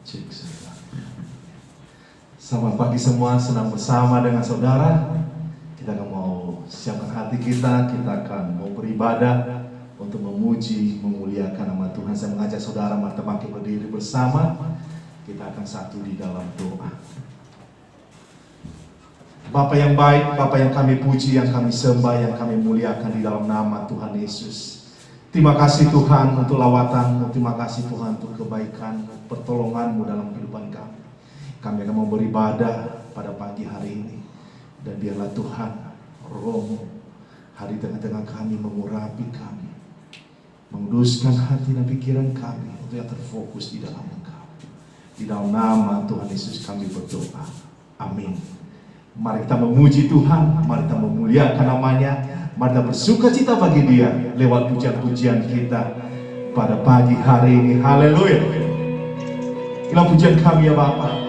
Cek saudara. Selamat pagi semua, senang bersama dengan saudara. Kita akan mau siapkan hati kita akan mau beribadah untuk memuji, memuliakan nama Tuhan. Saya mengajak saudara mari bangkit berdiri bersama. Kita akan satu di dalam doa. Bapa yang baik, Bapa yang kami puji, yang kami sembah, yang kami muliakan di dalam nama Tuhan Yesus. Terima kasih Tuhan untuk lawatan-Mu, terima kasih Tuhan untuk kebaikan, pertolongan-Mu dalam kehidupan kami. Kami akan mau beribadah pada pagi hari ini. Dan biarlah Tuhan, Roh-Mu hari tengah-tengah kami mengurapi kami, menguduskan hati dan pikiran kami untuk yang terfokus di dalam Engkau. Di dalam nama Tuhan Yesus kami berdoa. Amin. Mari kita memuji Tuhan, mari kita memuliakan namanya, mari kita bersuka cita bagi Dia lewat pujian-pujian kita pada pagi hari ini. Haleluya. Inilah pujian kami ya Bapa.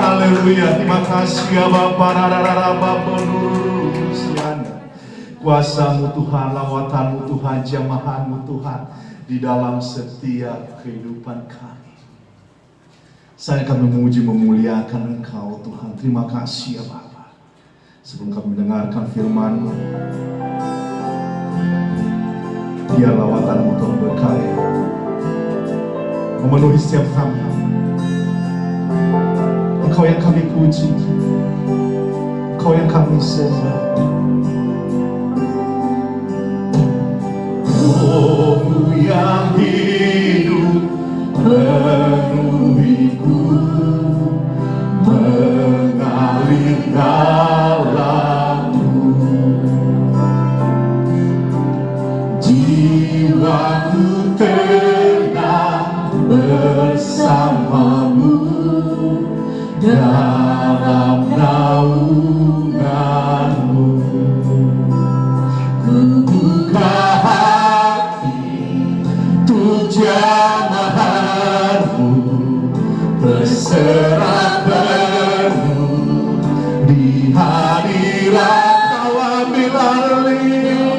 Haleluya, terima kasih ya Bapa. Kuasa-Mu Tuhan, lawatan-Mu Tuhan, jamahan-Mu Tuhan di dalam setiap kehidupan kami. Saya akan memuji memuliakan Engkau Tuhan. Terima kasih ya Bapa. Sebelum kami mendengarkan firman-Mu, biar lawatan-Mu Tuhan berkarya memenuhi setiap kami. Engkau yang kami puji, Engkau yang kami sembah. Roh-Mu yang hidup penuhiku, mengalir dalamku. Jiwaku tenang bersama-Mu dalam naungan-Mu. Ku buka jamahan-Mu, berserah penuh di hadirat Kau. Ambil alih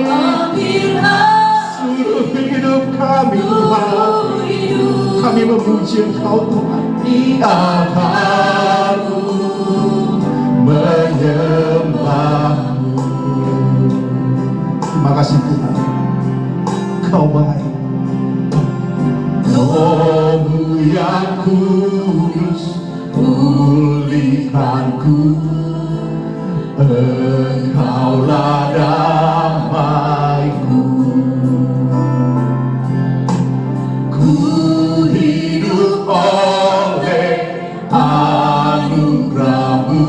seluruh hidup kami Tuhan. Kami memuji Engkau Tuhan, di altar-Mu menyembah-Mu. Terima kasih Tuhan, Kau baik. Roh-Mu yang kudus pulihkanku, Engkaulah damaiku. Ku hidup oleh anugerah-Mu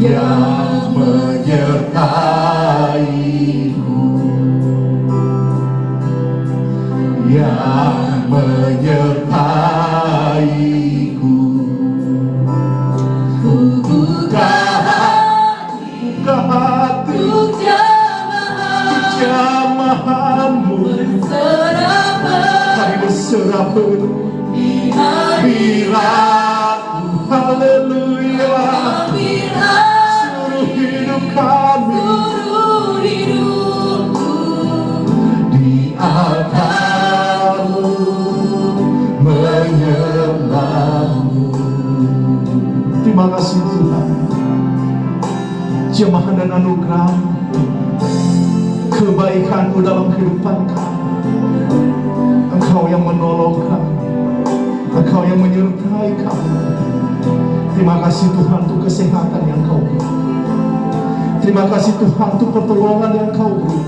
yang menyertai-Ku, yang menyertai-Ku. Ku buka hati untuk jamahan-Mu, kami berserah penuh di hadirat-Mu. Haleluya, seluruh hidup kami di altar-Mu menyembah-Mu. Terima kasih Tuhan, jemahan dan anugerah-Mu, kebaikan-Mu dalam kehidupan kami. Engkau yang menolong kami, Engkau yang menyertai kami. Terima kasih Tuhan untuk kesehatan yang Kau beri. Terima kasih Tuhan untuk pertolongan yang Kau beri.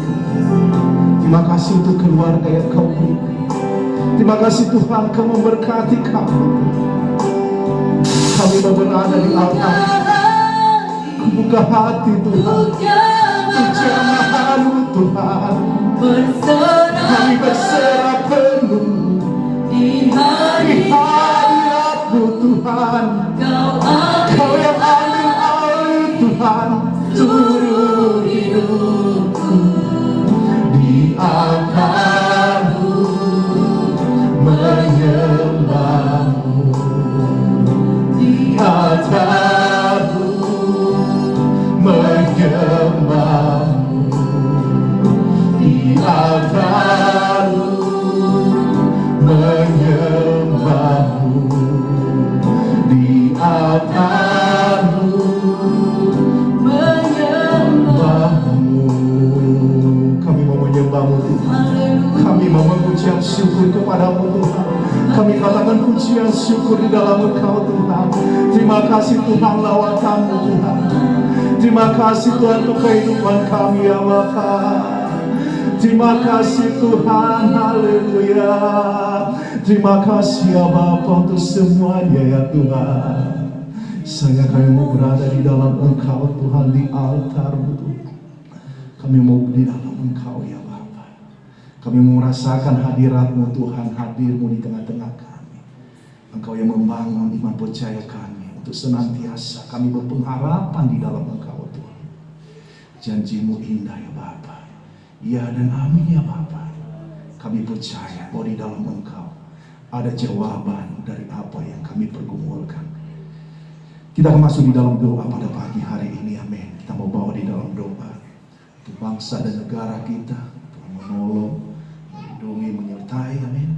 Terima kasih untuk keluarga yang Kau beri. Terima kasih Tuhan, Kau memberkati kami. Kami mau berada di altar. Ku buka hati Tuhan untuk jamahan-Mu Tuhan. Kami berserah penuh di hadirat-Mu Tuhan. Kau yang ambil alih Tuhan seluruh hidupku, di altar-Mu menyembah-Mu, di altar-Mu menyembah-Mu, di altar-Mu menyembah-Mu, di altar-Mu menyembah-Mu. Kami mau menyembah-Mu Tuhan. Kami mau mengucap syukur kepada-Mu Tuhan. Kami katakan pujian syukur di dalam Engkau Tuhan. Terima kasih Tuhan, lawatan-Mu Tuhan. Terima kasih Tuhan untuk kehidupan kami ya Bapa. Terima kasih Tuhan, haleluya. Terima kasih ya Bapa untuk semuanya ya Tuhan. Sehingga kami mau berada di dalam Engkau Tuhan, di altar-Mu Tuhan. Kami mau di dalam Engkau ya Bapa. Kami mau merasakan hadirat-Mu Tuhan, hadir-Mu di tengah-tengah kami. Engkau yang membangun iman percaya kami untuk senantiasa kami berpengharapan di dalam Engkau Tuhan. Janji-Mu indah ya Bapa. Ya dan amin ya Bapa. Kami percaya bahwa di dalam Engkau ada jawaban dari apa yang kami pergumulkan. Kita akan masuk di dalam doa pada pagi hari ini, amin. Kita mau bawa di dalam doa untuk bangsa dan negara kita, Tuhan menolong, melindungi, menyertai, amin.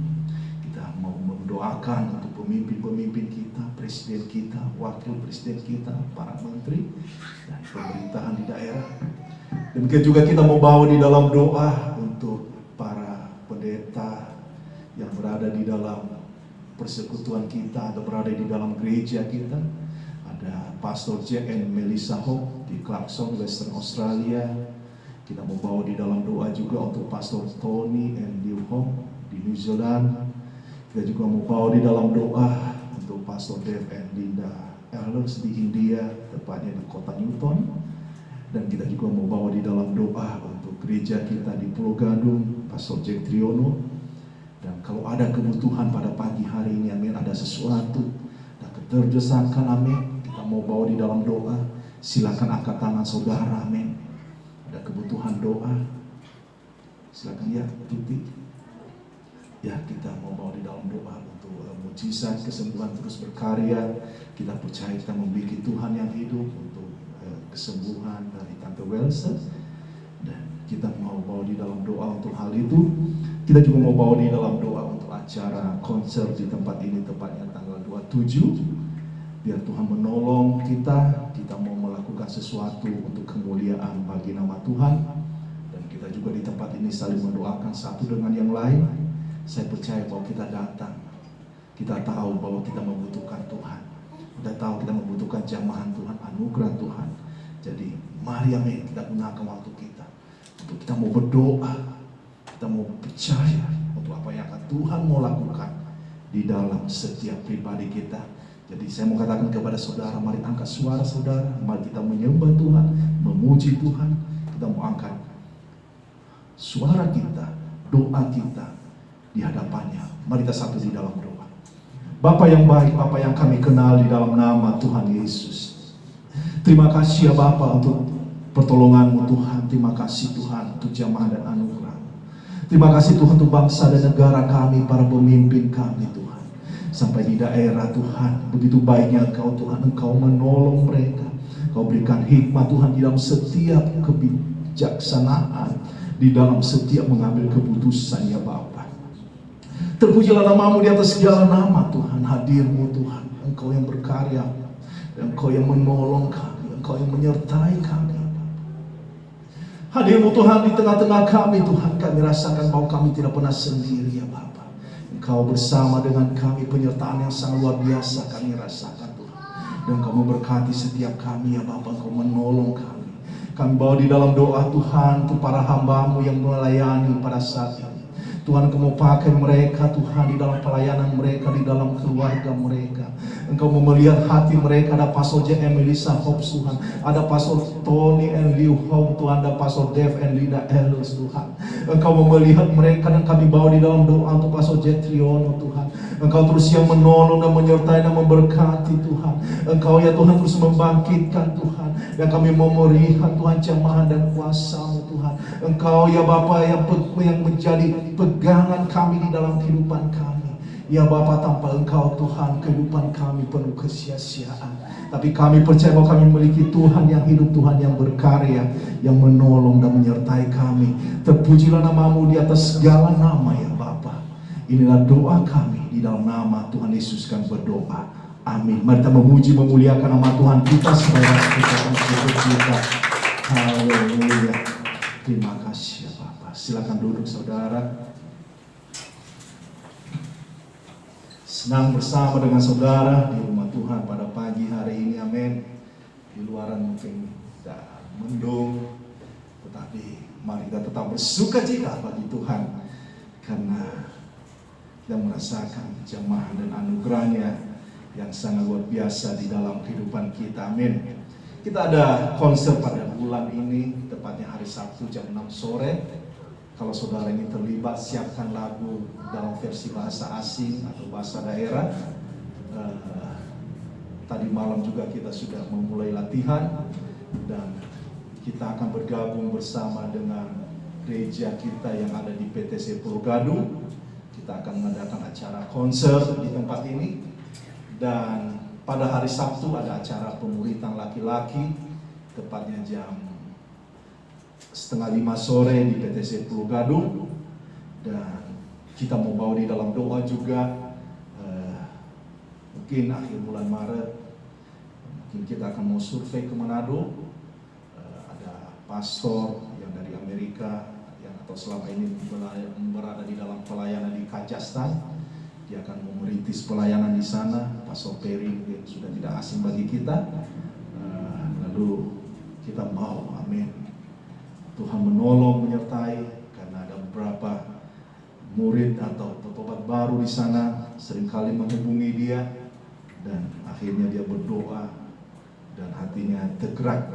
Kita mau mendoakan untuk pemimpin-pemimpin kita, presiden kita, wakil presiden kita, para menteri, dan pemerintahan di daerah. Demikian juga kita mau bawa di dalam doa untuk para pendeta yang berada di dalam persekutuan kita atau berada di dalam gereja kita. Ada Pastor Jack and Melissa Hope di Clarkson, Western Australia. Kita mau bawa di dalam doa juga untuk Pastor Tony and Liu Hong di New Zealand. Kita juga mau bawa di dalam doa untuk Pastor Dave and Linda Ehlers di India, tepatnya di kota Newton. Dan kita juga mau bawa di dalam doa untuk gereja kita di Pulau Gadung, Pastor Jack Triono. Dan kalau ada kebutuhan pada pagi hari ini, amin, ada sesuatu, ada keterdesakan, amin, kita mau bawa di dalam doa, silakan angkat tangan saudara, amin. Ada kebutuhan doa, silakan ya, Tuti. Ya, kita mau bawa di dalam doa untuk mujizat kesembuhan terus berkarya. Kita percaya kita memiliki Tuhan yang hidup untuk kesembuhan dari Tante Welsa. Dan kita mau bawa di dalam doa untuk hal itu. Kita juga mau bawa di dalam doa untuk acara konser di tempat ini, tepatnya tanggal 27. Biar Tuhan menolong kita, kita mau melakukan sesuatu untuk kemuliaan bagi nama Tuhan. Dan kita juga di tempat ini saling mendoakan satu dengan yang lain. Saya percaya bahwa kita datang, kita tahu bahwa kita membutuhkan Tuhan. Kita tahu kita membutuhkan jamahan Tuhan, anugerah Tuhan. Jadi mari, amin, kita gunakan waktu kita untuk kita mau berdoa, kita mau percaya untuk apa yang akan Tuhan mau lakukan di dalam setiap pribadi kita. Jadi saya mau katakan kepada saudara, mari angkat suara saudara, mari kita menyembah Tuhan, memuji Tuhan. Kita mau angkat suara kita, doa kita di hadapannya. Mari kita satu di dalam doa. Bapa yang baik, Bapa yang kami kenal di dalam nama Tuhan Yesus. Terima kasih ya Bapa untuk pertolongan-Mu Tuhan. Terima kasih Tuhan untuk jamaah dan anugerah. Terima kasih Tuhan untuk bangsa dan negara kami, para pemimpin kami Tuhan. Sampai di daerah Tuhan, begitu baiknya Engkau Tuhan, Engkau menolong mereka. Engkau berikan hikmat Tuhan di dalam setiap kebijaksanaan, di dalam setiap mengambil keputusan ya Bapa. Terpujilah nama-Mu di atas segala nama Tuhan. Hadir-Mu Tuhan, Engkau yang berkarya, Engkau yang menolong kami, Engkau yang menyertai kami. Hadir-Mu Tuhan di tengah-tengah kami Tuhan. Kami rasakan bahwa kami tidak pernah sendiri ya Bapa. Engkau bersama dengan kami, penyertaan yang sangat luar biasa kami rasakan Tuhan. Dan Engkau memberkati setiap kami ya Bapa, Engkau menolong kami. Kami bawa di dalam doa Tuhan untuk para hamba-Mu yang melayani pada saat ini. Tuhan, Engkau mau pakai mereka Tuhan di dalam pelayanan mereka, di dalam keluarga mereka. Engkau mau melihat hati mereka. Ada Pastor J. and Melissa Hope Tuhan, ada Pastor Tony and Liu Hong Tuhan, ada Pastor Dave and Linda Ehlers Tuhan. Engkau mau melihat mereka dan kami bawa di dalam doa untuk Pastor J. Triono Tuhan. Engkau terus yang menolong dan menyertai dan memberkati Tuhan. Engkau ya Tuhan terus membangkitkan Tuhan. Dan kami mau melihat Tuhan jamahan dan kuasa-Mu Tuhan. Engkau ya Bapa yang menjadi pegangan kami di dalam kehidupan kami. Ya Bapa, tanpa Engkau Tuhan, kehidupan kami penuh kesia-siaan. Tapi kami percaya bahwa kami memiliki Tuhan yang hidup, Tuhan yang berkarya, yang menolong dan menyertai kami. Terpujilah nama-Mu di atas segala nama ya Bapa. Inilah doa kami di dalam nama Tuhan Yesus kami berdoa. Amin. Mari kita memuji, memuliakan nama Tuhan kita supaya kita. Haleluya. Terima kasih ya Bapak. Silakan duduk saudara. Senang bersama dengan saudara di rumah Tuhan pada pagi hari ini. Amin. Di luaran mungkin tidak mendung, tetapi mari kita tetap bersuka cita bagi Tuhan, karena kita merasakan jamaah dan anugerahnya yang sangat luar biasa di dalam kehidupan kita. Amin. Kita ada konser pada bulan ini, tepatnya hari Sabtu jam 6 sore. Kalau saudara ini terlibat, siapkan lagu dalam versi bahasa asing atau bahasa daerah. Tadi malam juga kita sudah memulai latihan, dan kita akan bergabung bersama dengan gereja kita yang ada di PTC Pulau Gadung. Kita akan mengadakan acara konser di tempat ini. Dan pada hari Sabtu ada acara pemuritan laki-laki, tepatnya jam 4:30 sore di PTC Pulau Gadung. Dan kita mau bawa di dalam doa juga. Mungkin akhir bulan Maret, mungkin kita akan mau survei ke Manado. Ada pastor yang dari Amerika yang atau selama ini berada di dalam pelayanan di Kazakhstan. Dia akan merintis pelayanan di sana. Pastor Perry mungkin sudah tidak asing bagi kita. Lalu kita mau, amin, Tuhan menolong, menyertai, karena ada beberapa murid atau petobat baru di sana seringkali menghubungi dia, dan akhirnya dia berdoa dan hatinya tergerak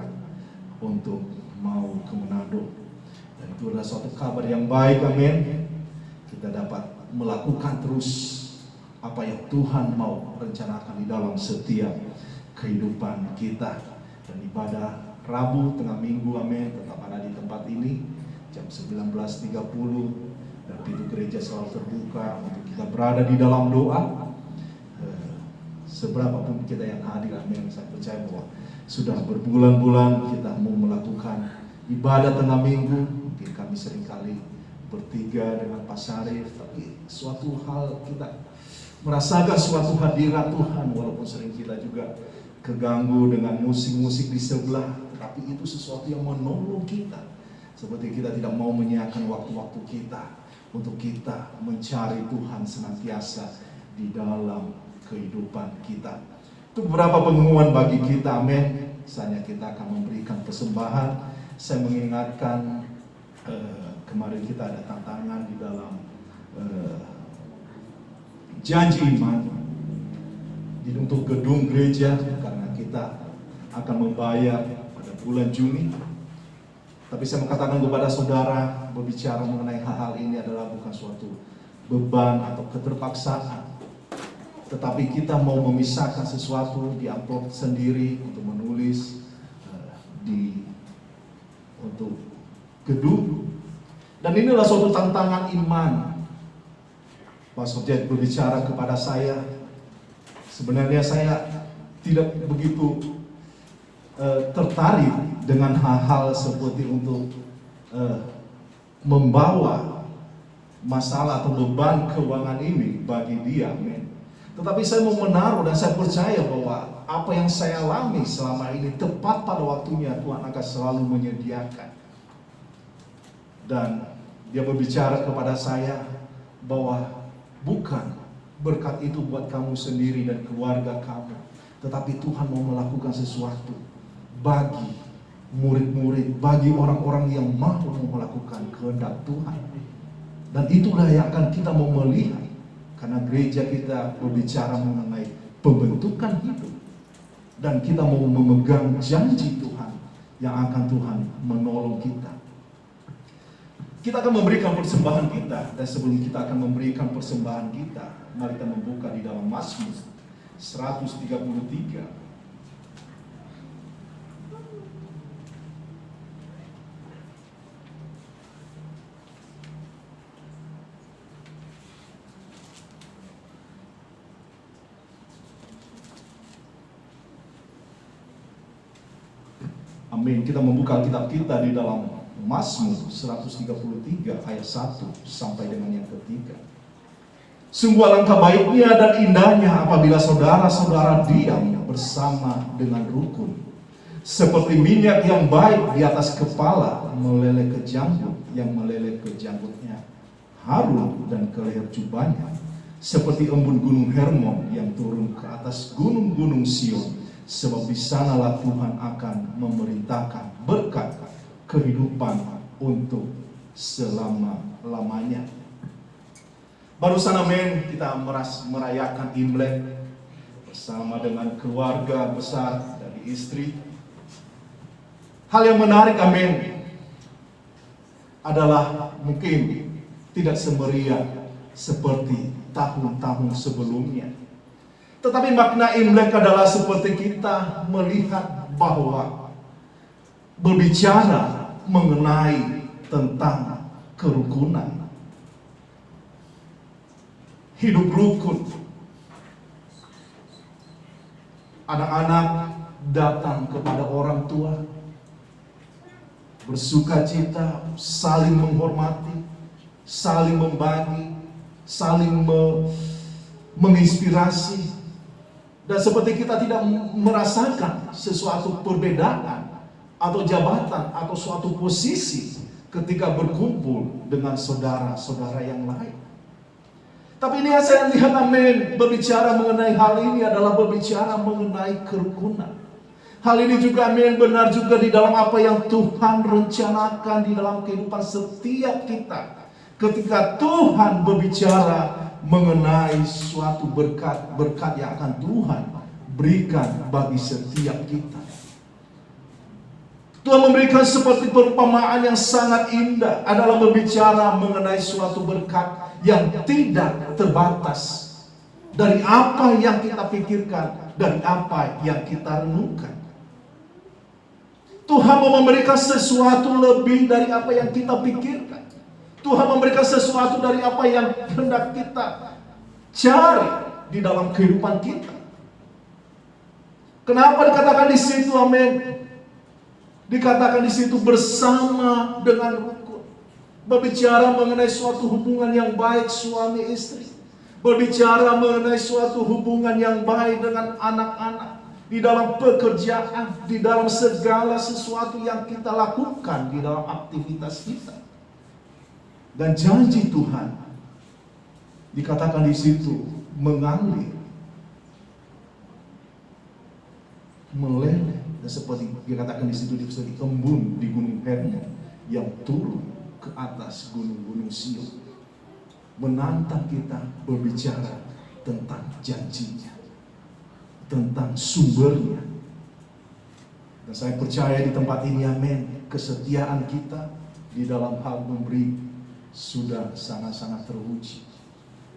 untuk mau ke Manado. Dan itu adalah suatu kabar yang baik, amin. Kita dapat melakukan terus apa yang Tuhan mau rencanakan di dalam setiap kehidupan kita. Dan ibadah Rabu tengah minggu, amin, tetap ada di tempat ini jam 19.30, dan pintu gereja selalu terbuka untuk kita berada di dalam doa. Seberapapun kita yang hadir, amin, saya percaya bahwa sudah berbulan-bulan kita mau melakukan ibadah tengah minggu. Mungkin kami seringkali bertiga dengan Pak Syarif, tapi suatu hal kita merasakan suatu hadirat Tuhan, walaupun sering kita juga keganggu dengan musik-musik di sebelah, tapi itu sesuatu yang menolong kita. Seperti kita tidak mau menyiapkan waktu-waktu kita untuk kita mencari Tuhan senantiasa di dalam kehidupan kita. Itu beberapa pengumuman bagi kita, amin. Saatnya kita akan memberikan persembahan. Saya mengingatkan kemarin kita ada tantangan di dalam janji iman untuk gedung gereja, karena kita akan membayar pada bulan Juni. Tapi saya mengatakan kepada saudara, berbicara mengenai hal-hal ini adalah bukan suatu beban atau keterpaksaan, tetapi kita mau memisahkan sesuatu di amplop sendiri untuk menulis untuk gedung. Dan inilah suatu tantangan iman. Pastor Jet berbicara kepada saya, sebenarnya saya tidak begitu tertarik dengan hal-hal seperti untuk membawa masalah atau beban keuangan ini bagi dia, amin. Tetapi saya mau menaruh dan saya percaya bahwa apa yang saya alami selama ini tepat pada waktunya Tuhan akan selalu menyediakan. Dan dia berbicara kepada saya bahwa bukan berkat itu buat kamu sendiri dan keluarga kamu, tetapi Tuhan mau melakukan sesuatu bagi murid-murid, bagi orang-orang yang mau melakukan kehendak Tuhan. Dan itulah yang akan kita mau melihat, karena gereja kita berbicara mengenai pembentukan hidup, dan kita mau memegang janji Tuhan yang akan Tuhan menolong kita. Kita akan memberikan persembahan kita, dan sebelum kita akan memberikan persembahan kita, mari kita membuka di dalam Mazmur 133. Amin. Kita membuka kitab kita di dalam Mazmur 133 ayat 1 sampai dengan yang ketiga. Sungguh alangkah baiknya dan indahnya apabila saudara-saudara diam bersama dengan rukun, seperti minyak yang baik di atas kepala meleleh ke janggut, yang meleleh ke janggutnya harum dan ke leher jubahnya, seperti embun gunung Hermon yang turun ke atas gunung-gunung Sion, sebab di sanalah Tuhan akan memerintahkan berkat kehidupan untuk selama-lamanya. Barusan, amin, kita merayakan Imlek bersama dengan keluarga besar dari istri. Hal yang menarik, amin, adalah mungkin tidak semeriah seperti tahun-tahun sebelumnya. Tetapi makna Imlek adalah seperti kita melihat bahwa berbicara mengenai tentang kerukunan, hidup rukun. Anak-anak datang kepada orang tua, bersuka cita, saling menghormati, saling membagi, saling menginspirasi. Dan seperti kita tidak merasakan sesuatu perbedaan atau jabatan atau suatu posisi ketika berkumpul dengan saudara-saudara yang lain. Tapi ini yang saya lihat, amin, berbicara mengenai hal ini adalah berbicara mengenai kerukunan. Hal ini juga, amin, benar juga di dalam apa yang Tuhan rencanakan di dalam kehidupan setiap kita. Ketika Tuhan berbicara mengenai suatu berkat yang akan Tuhan berikan bagi setiap kita. Tuhan memberikan seperti perumpamaan yang sangat indah adalah berbicara mengenai suatu berkat yang tidak terbatas dari apa yang kita pikirkan, dari apa yang kita renungkan. Tuhan mau memberikan sesuatu lebih dari apa yang kita pikirkan. Tuhan memberikan sesuatu dari apa yang hendak kita cari di dalam kehidupan kita. Kenapa dikatakan di situ, amin? Dikatakan di situ bersama dengan rukun. Berbicara mengenai suatu hubungan yang baik suami istri. Berbicara mengenai suatu hubungan yang baik dengan anak-anak. Di dalam pekerjaan, di dalam segala sesuatu yang kita lakukan, di dalam aktivitas kita. Dan janji Tuhan dikatakan di situ mengalir, meleleh, dan seperti dikatakan di situ seperti embun di gunung Hermon yang turun ke atas gunung-gunung Sion, menantang kita berbicara tentang janjinya, tentang sumbernya. Dan saya percaya di tempat ini, amin, kesetiaan kita di dalam hal memberi sudah sangat-sangat teruji.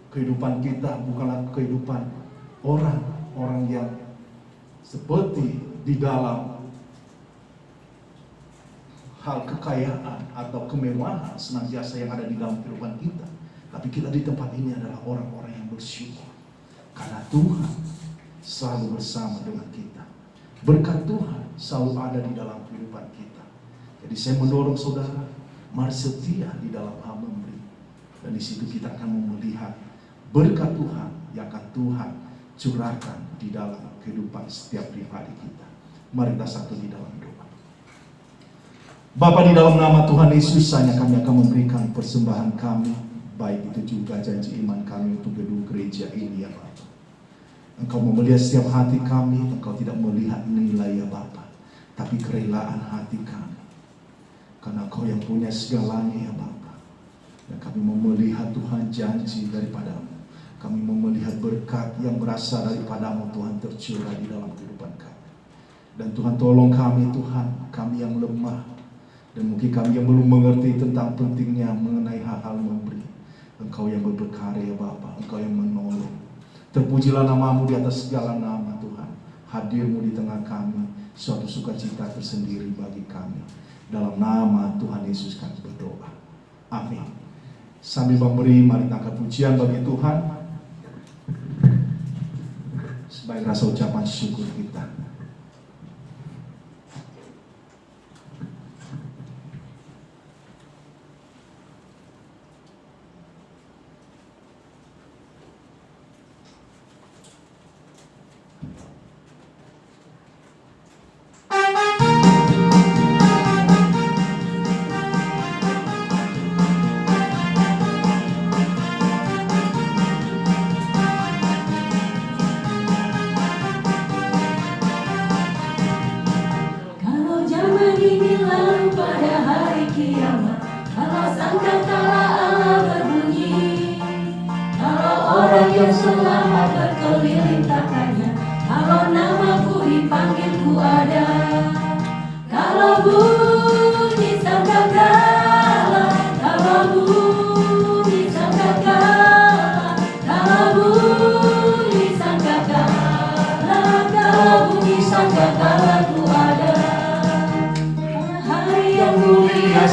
Kehidupan kita bukanlah kehidupan orang-orang yang seperti di dalam hal kekayaan atau kemewahan senantiasa yang ada di dalam kehidupan kita. Tapi kita di tempat ini adalah orang-orang yang bersyukur karena Tuhan selalu bersama dengan kita. Berkat Tuhan selalu ada di dalam kehidupan kita. Jadi saya mendorong saudara, mari setia di dalam hal memberi. Dan di situ kita akan melihat berkat Tuhan yang akan Tuhan curahkan di dalam kehidupan setiap pribadi kita. Mari kita satu di dalam doa. Bapa, di dalam nama Tuhan Yesus, hanya kami akan memberikan persembahan kami, baik itu juga janji iman kami untuk gedung gereja ini, ya Bapa. Engkau melihat setiap hati kami, Engkau tidak melihat nilai, ya Bapa, tapi kerelaan hati kami. Karena Engkau yang punya segalanya, ya Bapa. Dan kami mau melihat Tuhan janji daripadamu. Kami mau melihat berkat yang berasal daripadamu, Tuhan, tercurah di dalam kehidupan kami. Dan Tuhan tolong kami, Tuhan, kami yang lemah. Dan mungkin kami yang belum mengerti tentang pentingnya mengenai hal-hal memberi. Engkau yang berberkarya, ya Bapa. Engkau yang menolong. Terpujilah namamu di atas segala nama, Tuhan. Hadirmu di tengah kami, suatu sukacita tersendiri bagi kami. Dalam nama Tuhan Yesus kami berdoa. Amin. Sambil memberi, mari angkat pujian bagi Tuhan sebagai rasa ucapan syukur kita.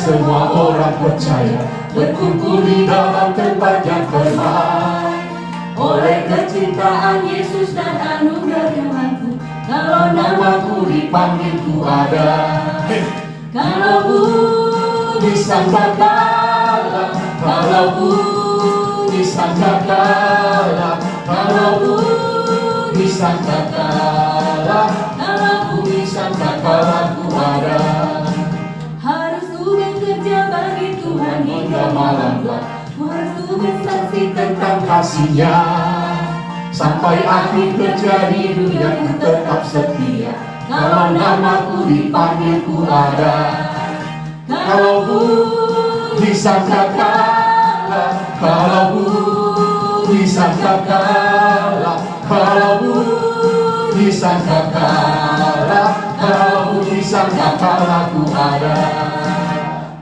Semua orang percaya berkumpul di dalam tempat yang terbaik. Oleh kecintaan Yesus dan anugerah Tuhanku, Kalau namaku dipanggil ku ada. Kalau bunyi sangkakala, kalau bunyi sangkakala, kalau bunyi sangkakala, kalau bunyi sangkakala ku ada. Harus ku bekerja bagi Tuhan hingga malam gelap. Ku harus ku bersaksi tentang kasih-Nya. Sampai akhir kerja di dunia ku tetap setia. Kalau namaku dipanggil ku ada. Kalau bunyi sangkakala, kalau bunyi sangkakala, kalau bunyi sangkakala, kalau bunyi sangkakala ku ada.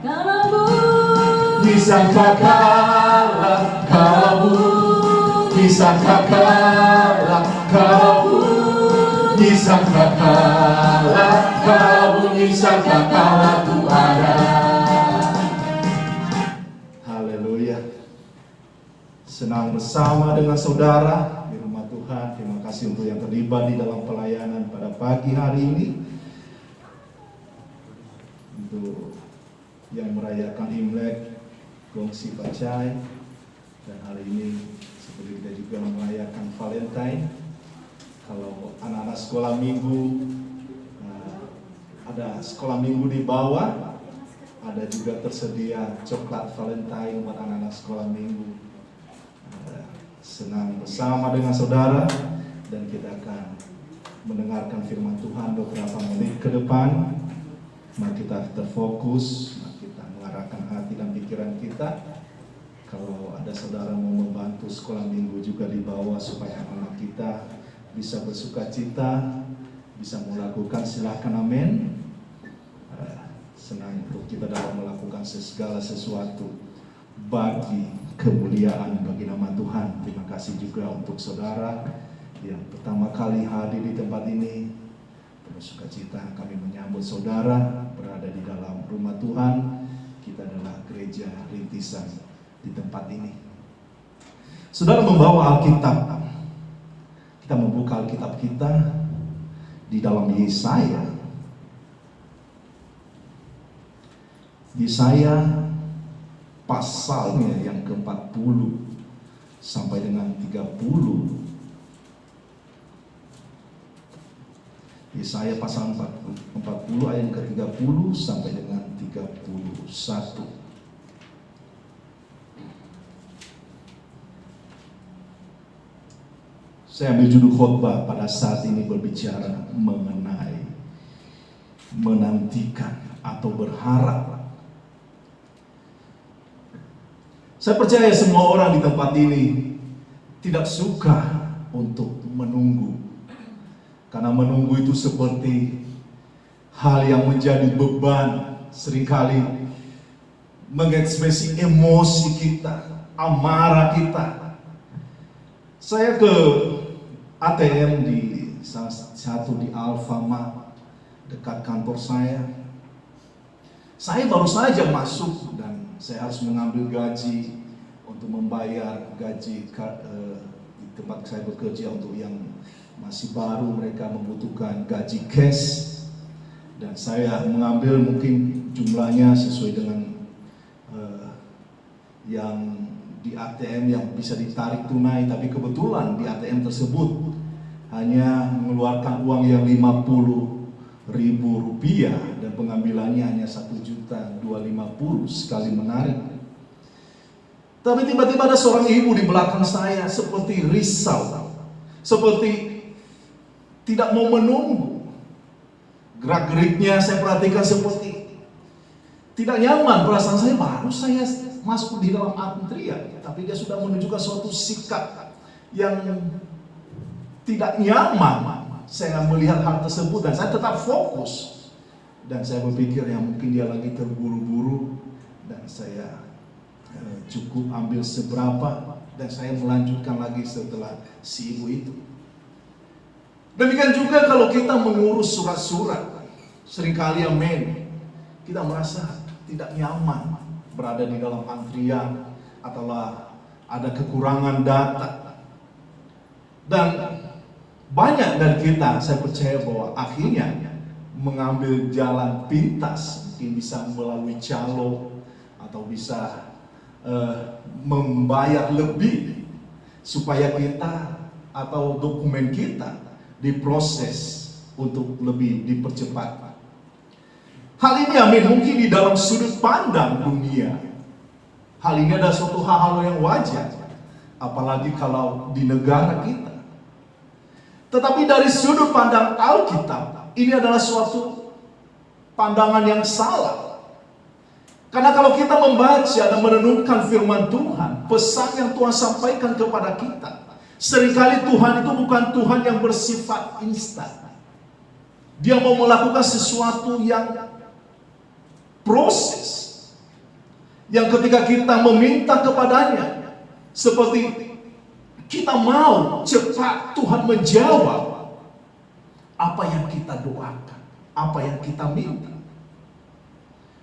Kalau bunyi sangkakala, kalau bunyi sangkakala, kalau bunyi sangkakala, kalau bunyi sangkakala ku ada. Haleluya. Senang bersama dengan saudara di rumah Tuhan. Terima kasih untuk yang terlibat di dalam pelayanan pada pagi hari ini. Untuk yang merayakan Imlek, Gongsi Pacai. Dan hari ini seperti kita juga merayakan Valentine. Kalau anak-anak sekolah minggu, ada sekolah minggu di bawah, ada juga tersedia coklat Valentine buat anak-anak sekolah minggu. Senang bersama dengan saudara, dan kita akan mendengarkan firman Tuhan beberapa menit ke depan. Mari kita terfokus, mari kita mengarahkan hati dan pikiran kita. Kalau ada saudara mau membantu sekolah minggu juga di bawah supaya anak-anak kita bisa bersuka cita, bisa melakukan, silakan, amin. Senang untuk kita dalam melakukan segala sesuatu bagi kemuliaan bagi nama Tuhan. Terima kasih juga untuk saudara yang pertama kali hadir di tempat ini. Bersuka cita kami menyambut saudara berada di dalam rumah Tuhan. Kita adalah gereja rintisan di tempat ini. Saudara membawa Alkitab. Kita membuka Alkitab kita di dalam Yesaya. Yesaya pasalnya yang ke-40 sampai dengan 30. Yesaya pasal 40 ayat ke-30 sampai dengan 31. Saya ambil judul khotbah pada saat ini berbicara mengenai menantikan atau berharap. Saya percaya semua orang di tempat ini tidak suka untuk menunggu. Karena menunggu itu seperti hal yang menjadi beban, seringkali mengekspresi emosi kita, amarah kita. Saya ke ATM di salah satu di Alfamart dekat kantor saya. Saya baru saja masuk dan saya harus mengambil gaji untuk membayar gaji di tempat saya bekerja. Untuk yang masih baru, mereka membutuhkan gaji cash, dan saya mengambil mungkin jumlahnya sesuai dengan yang di ATM yang bisa ditarik tunai. Tapi kebetulan di ATM tersebut hanya mengeluarkan uang yang Rp50.000 dan pengambilannya hanya Rp1.250.000 sekali menarik. Tapi tiba-tiba ada seorang ibu di belakang saya seperti risau, seperti tidak mau menunggu. Gerak-geriknya saya perhatikan seperti tidak nyaman. Perasaan saya baru saya masuk di dalam antrian, tapi dia sudah menunjukkan suatu sikap yang tidak nyaman. Saya melihat hal tersebut dan saya tetap fokus. Dan saya berpikir ya mungkin dia lagi terburu-buru, dan saya cukup ambil seberapa dan saya melanjutkan lagi setelah si ibu itu. Demikian juga kalau kita mengurus surat-surat, seringkali amin, kita merasa tidak nyaman berada di dalam antrian atau ada kekurangan data. Dan banyak dari kita, saya percaya bahwa akhirnya mengambil jalan pintas, mungkin bisa melalui calo atau bisa membayar lebih supaya kita atau dokumen kita diproses untuk lebih dipercepat. Hal ini amin, mungkin di dalam sudut pandang dunia, hal ini adalah suatu hal yang wajar, apalagi kalau di negara kita. Tetapi dari sudut pandang Alkitab, ini adalah suatu pandangan yang salah. Karena kalau kita membaca dan merenungkan firman Tuhan, pesan yang Tuhan sampaikan kepada kita, seringkali Tuhan itu bukan Tuhan yang bersifat instan. Dia mau melakukan sesuatu yang proses. Yang ketika kita meminta kepadanya, seperti kita mau cepat Tuhan menjawab apa yang kita doakan, apa yang kita minta.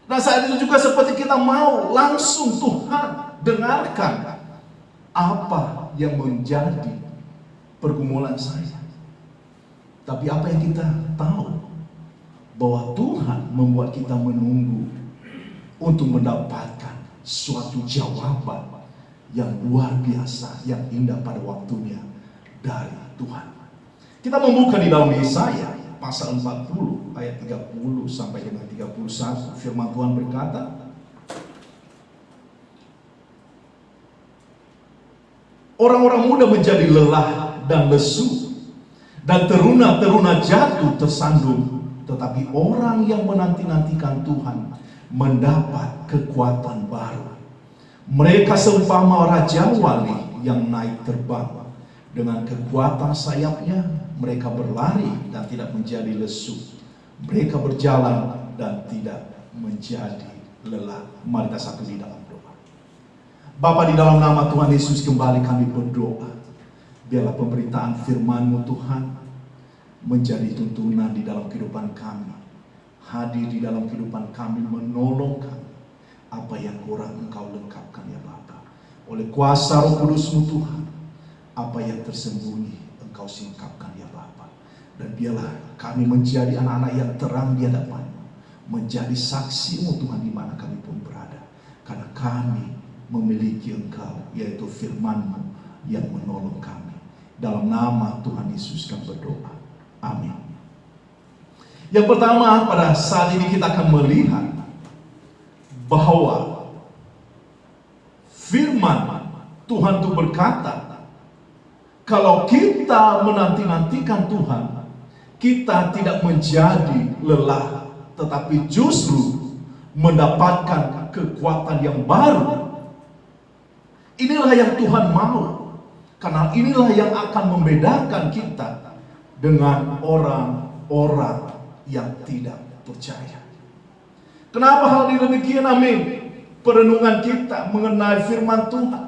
Nah saat itu juga seperti kita mau langsung Tuhan dengarkan apa yang menjadi pergumulan saya. Tapi apa yang kita tahu, bahwa Tuhan membuat kita menunggu untuk mendapatkan suatu jawaban yang luar biasa, yang indah pada waktunya dari Tuhan. Kita membuka di dalam Yesaya pasal 40 ayat 30 sampai dengan 31. Firman Tuhan berkata, orang-orang muda menjadi lelah dan lesu, dan teruna-teruna jatuh tersandung. Tetapi orang yang menanti-nantikan Tuhan mendapat kekuatan baru. Mereka seumpama raja wali yang naik terbang. Dengan kekuatan sayapnya mereka berlari dan tidak menjadi lesu. Mereka berjalan dan tidak menjadi lelah. Mari kita satu di dalam doa. Bapa, di dalam nama Tuhan Yesus kembali kami berdoa. Biarlah pemberitaan firman-Mu Tuhan menjadi tuntunan di dalam kehidupan kami. Hadir di dalam kehidupan kami, menolong kami. Apa yang kurang Engkau lengkapkan ya Bapa. Oleh kuasa Roh Kudus-Mu Tuhan, apa yang tersembunyi Engkau singkapkan ya Bapa. Dan biarlah kami menjadi anak-anak yang terang di hadapan-Mu, menjadi saksi-Mu Tuhan di mana kami pun berada. Karena kami memiliki Engkau, yaitu firman-Mu yang menolong kami. Dalam nama Tuhan Yesus kami berdoa. Amin. Yang pertama, pada saat ini kita akan melihat bahwa firman Tuhan itu berkata, kalau kita menanti-nantikan Tuhan, kita tidak menjadi lelah, tetapi justru mendapatkan kekuatan yang baru. Inilah yang Tuhan mau, karena inilah yang akan membedakan kita dengan orang-orang yang tidak percaya. Kenapa hal ini demikian? Amin. Perenungan kita mengenai firman Tuhan.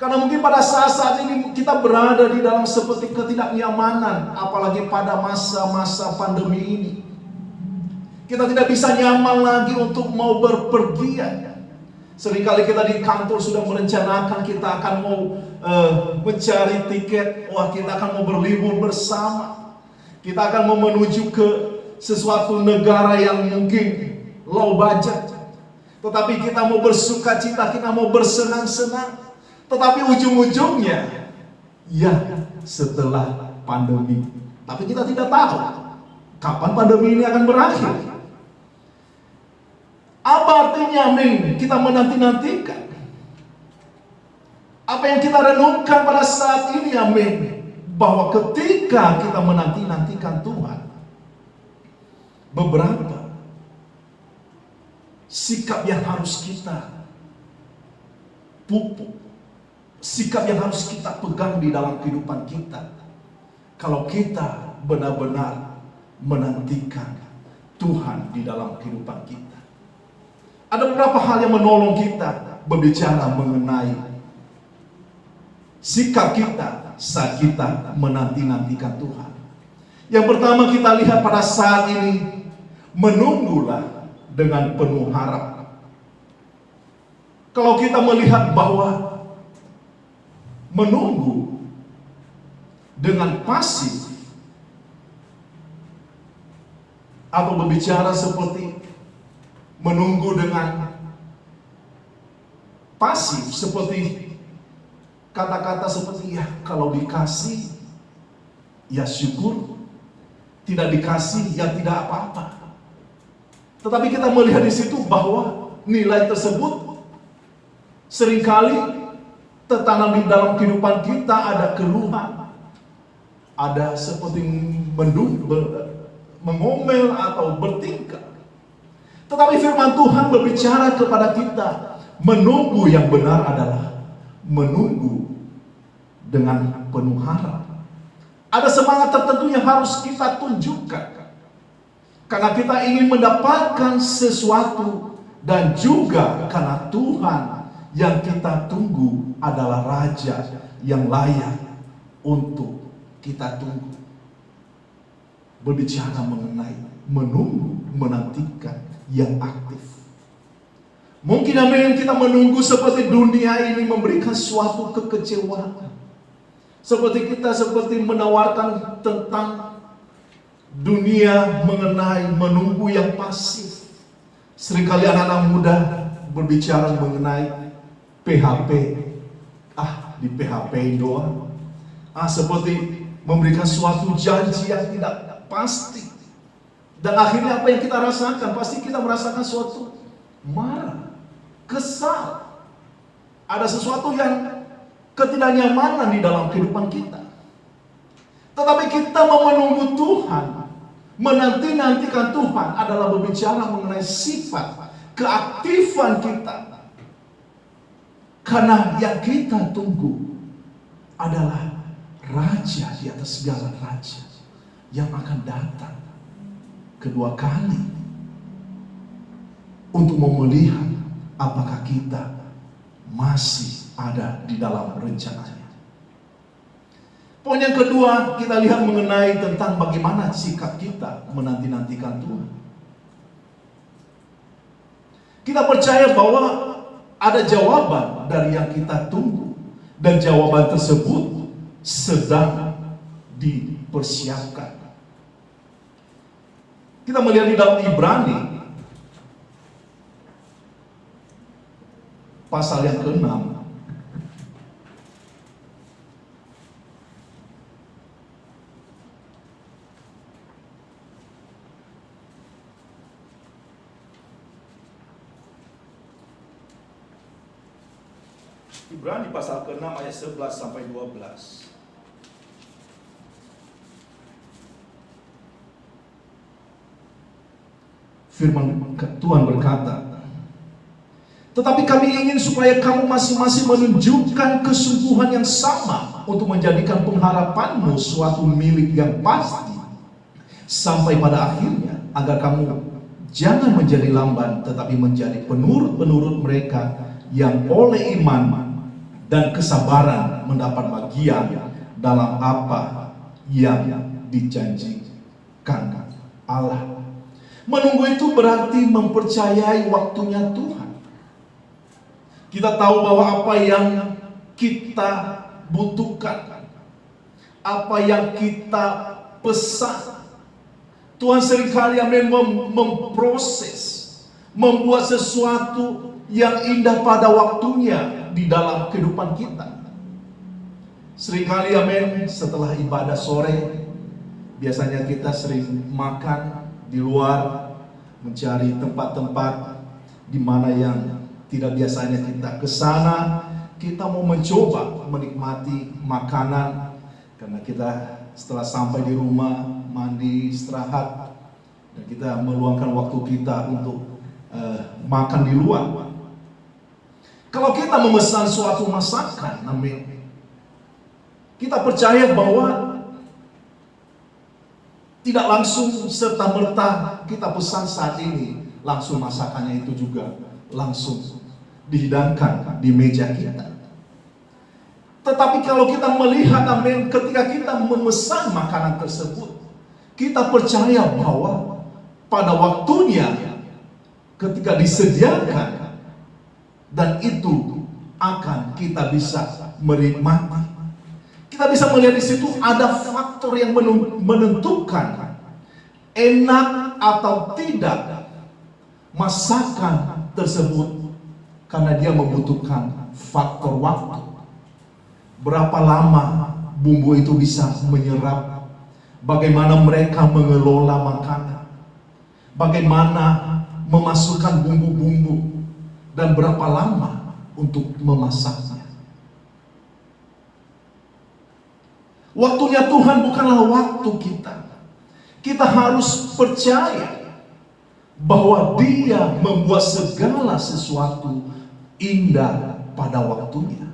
Karena mungkin pada saat-saat ini kita berada di dalam seperti ketidaknyamanan, apalagi pada masa-masa pandemi ini. Kita tidak bisa nyaman lagi untuk mau berpergian. Seringkali kita di kantor sudah merencanakan kita akan mau mencari tiket, kita akan mau berlibur bersama. Kita akan mau menuju ke sesuatu negara yang mungkin low budget, tetapi kita mau bersuka cita, kita mau bersenang-senang. Tetapi ujung-ujungnya, ya setelah pandemi. Tapi kita tidak tahu kapan pandemi ini akan berakhir. Apa artinya amin? Kita menanti-nantikan. Apa yang kita renungkan pada saat ini amin? Bahwa ketika kita menanti-nantikan Tuhan, beberapa sikap yang harus kita pupuk, sikap yang harus kita pegang di dalam kehidupan kita. Kalau kita benar-benar menantikan Tuhan di dalam kehidupan kita. Ada beberapa hal yang menolong kita berbicara mengenai sikap kita saat kita menanti-nantikan Tuhan. Yang pertama kita lihat pada saat ini, menunggulah dengan penuh harap. Kalau kita melihat bahwa menunggu dengan pasif atau berbicara seperti menunggu dengan pasif, seperti kata-kata seperti ya kalau dikasih ya syukur, tidak dikasih ya tidak apa-apa. Tetapi kita melihat di situ bahwa nilai tersebut seringkali tertanam di dalam kehidupan kita. Ada keluhan, ada seperti mengomel atau bertingkah. Tetapi firman Tuhan berbicara kepada kita, menunggu yang benar adalah menunggu dengan penuh harap. Ada semangat tertentu yang harus kita tunjukkan, karena kita ingin mendapatkan sesuatu, dan juga karena Tuhan yang kita tunggu adalah Raja yang layak untuk kita tunggu. Berbicara mengenai menunggu, menantikan yang aktif. Mungkin amin, kita menunggu seperti dunia ini memberikan suatu kekecewaan. Seperti kita menawarkan tentang dunia mengenai menunggu yang pasif. Seringkali anak-anak muda berbicara mengenai PHP. Di PHP doang. Seperti memberikan suatu janji yang tidak pasti. Dan akhirnya apa yang kita rasakan? Pasti kita merasakan suatu marah, kesal. Ada sesuatu yang ketidaknyamanan di dalam kehidupan kita. Tetapi kita mau menunggu Tuhan, menanti-nantikan Tuhan adalah berbicara mengenai sifat keaktifan kita. Karena yang kita tunggu adalah Raja di atas segala raja yang akan datang kedua kali untuk melihat apakah kita masih ada di dalam rencananya. Poin yang kedua, kita lihat mengenai tentang bagaimana sikap kita menanti-nantikan Tuhan. Kita percaya bahwa ada jawaban dari yang kita tunggu, dan jawaban tersebut sedang dipersiapkan. Kita melihat di dalam Ibrani pasal yang ke-6. Ibrani pasal ke-6 ayat 11 sampai 12. Firman Tuhan berkata, tetapi kami ingin supaya kamu masing-masing menunjukkan kesungguhan yang sama untuk menjadikan pengharapanmu suatu milik yang pasti sampai pada akhirnya, agar kamu jangan menjadi lamban tetapi menjadi penurut-penurut mereka yang oleh iman dan kesabaran mendapat bagian dalam apa yang dijanjikan Allah. Menunggu itu berarti mempercayai waktunya Tuhan. Kita tahu bahwa apa yang kita butuhkan, apa yang kita pesan, Tuhan seringkali memproses, membuat sesuatu yang indah pada waktunya di dalam kehidupan kita. Seringkali amin, setelah ibadah sore, biasanya kita sering makan di luar, mencari tempat-tempat di mana yang tidak biasanya kita ke sana. Kita mau mencoba menikmati makanan, karena kita setelah sampai di rumah mandi, istirahat, dan kita meluangkan waktu kita untuk makan di luar. Kalau kita memesan suatu masakan, amin, kita percaya bahwa tidak langsung serta-merta kita pesan saat ini, langsung masakannya itu juga langsung dihidangkan di meja kita. Tetapi kalau kita melihat, amin, ketika kita memesan makanan tersebut, kita percaya bahwa pada waktunya ketika disediakan, dan itu akan kita bisa menikmati. Kita bisa melihat di situ ada faktor yang menentukan enak atau tidak masakan tersebut, karena dia membutuhkan faktor waktu. Berapa lama bumbu itu bisa menyerap, bagaimana mereka mengelola makanan, bagaimana memasukkan bumbu-bumbu, dan berapa lama untuk memasaknya. Waktunya Tuhan bukanlah waktu kita. Kita harus percaya bahwa Dia membuat segala sesuatu indah pada waktunya.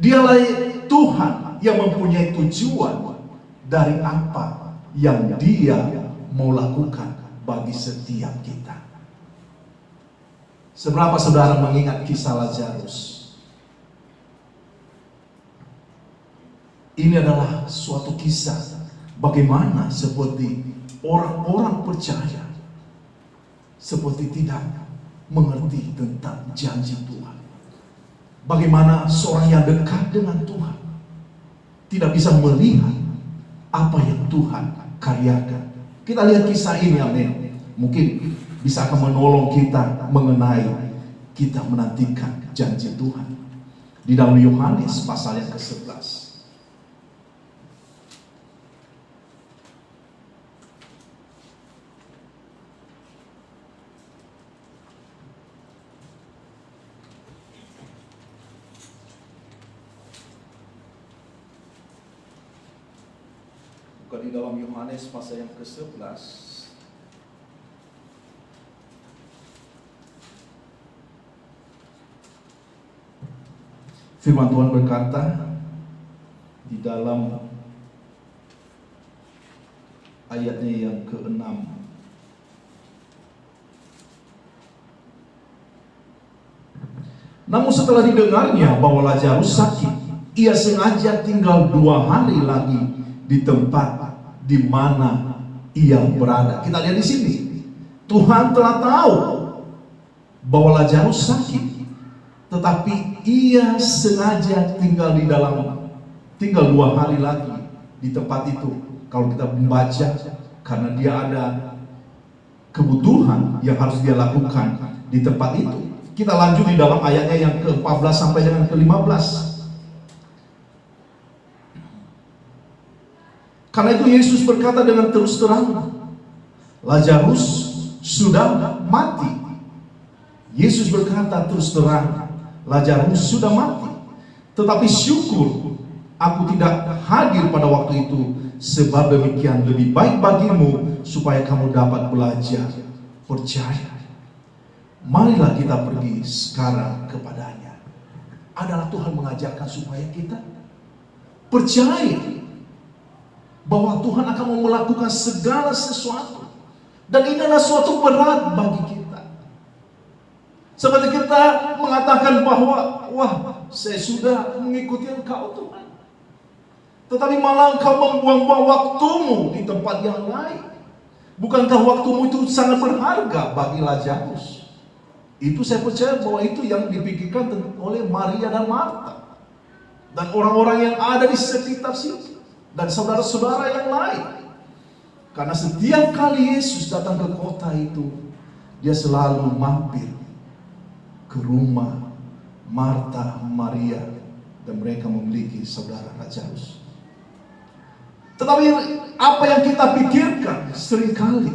Dialah Tuhan yang mempunyai tujuan dari apa yang Dia mau lakukan bagi setiap kita. Seberapa saudara mengingat kisah Lazarus? Ini adalah suatu kisah bagaimana seperti orang-orang percaya seperti tidak mengerti tentang janji Tuhan. Bagaimana seorang yang dekat dengan Tuhan tidak bisa melihat apa yang Tuhan karyakan. Kita lihat kisah ini, amin. Mungkin bisa akan menolong kita mengenai kita menantikan janji Tuhan. Di dalam Yohanes pasal yang ke-11. Di dalam Yohanes pasal yang ke-11. Firman Tuhan berkata di dalam ayatnya yang ke-6. Namun setelah didengarnya bahwa Lazarus sakit, ia sengaja tinggal 2 hari lagi di tempat di mana ia berada. Kita lihat di sini, Tuhan telah tahu bahwa Lazarus sakit, tetapi ia sengaja tinggal 2 hari lagi di tempat itu. Kalau kita membaca, karena dia ada kebutuhan yang harus dia lakukan di tempat itu. Kita lanjut di dalam ayatnya yang ke-14 sampai dengan ke-15. Karena itu Yesus berkata dengan terus terang, Lazarus sudah mati. Yesus berkata terus terang, Lazarus sudah mati. Tetapi syukur aku tidak hadir pada waktu itu, sebab demikian lebih baik bagimu, supaya kamu dapat belajar percaya. Marilah kita pergi sekarang kepadanya. Adalah Tuhan mengajarkan supaya kita percaya bahwa Tuhan akan melakukan segala sesuatu. Dan ini adalah suatu berat bagi kita. Seperti kita mengatakan bahwa, wah, saya sudah mengikuti Engkau Tuhan, tetapi malah Engkau membuang-buang waktumu di tempat yang lain. Bukankah waktumu itu sangat berharga bagi Lazarus? Itu saya percaya bahwa itu yang dipikirkan oleh Maria dan Marta dan orang-orang yang ada di sekitar situ, dan saudara-saudara yang lain. Karena setiap kali Yesus datang ke kota itu, dia selalu mampir ke rumah Marta, Maria, dan mereka memiliki saudara Lazarus. Tetapi apa yang kita pikirkan seringkali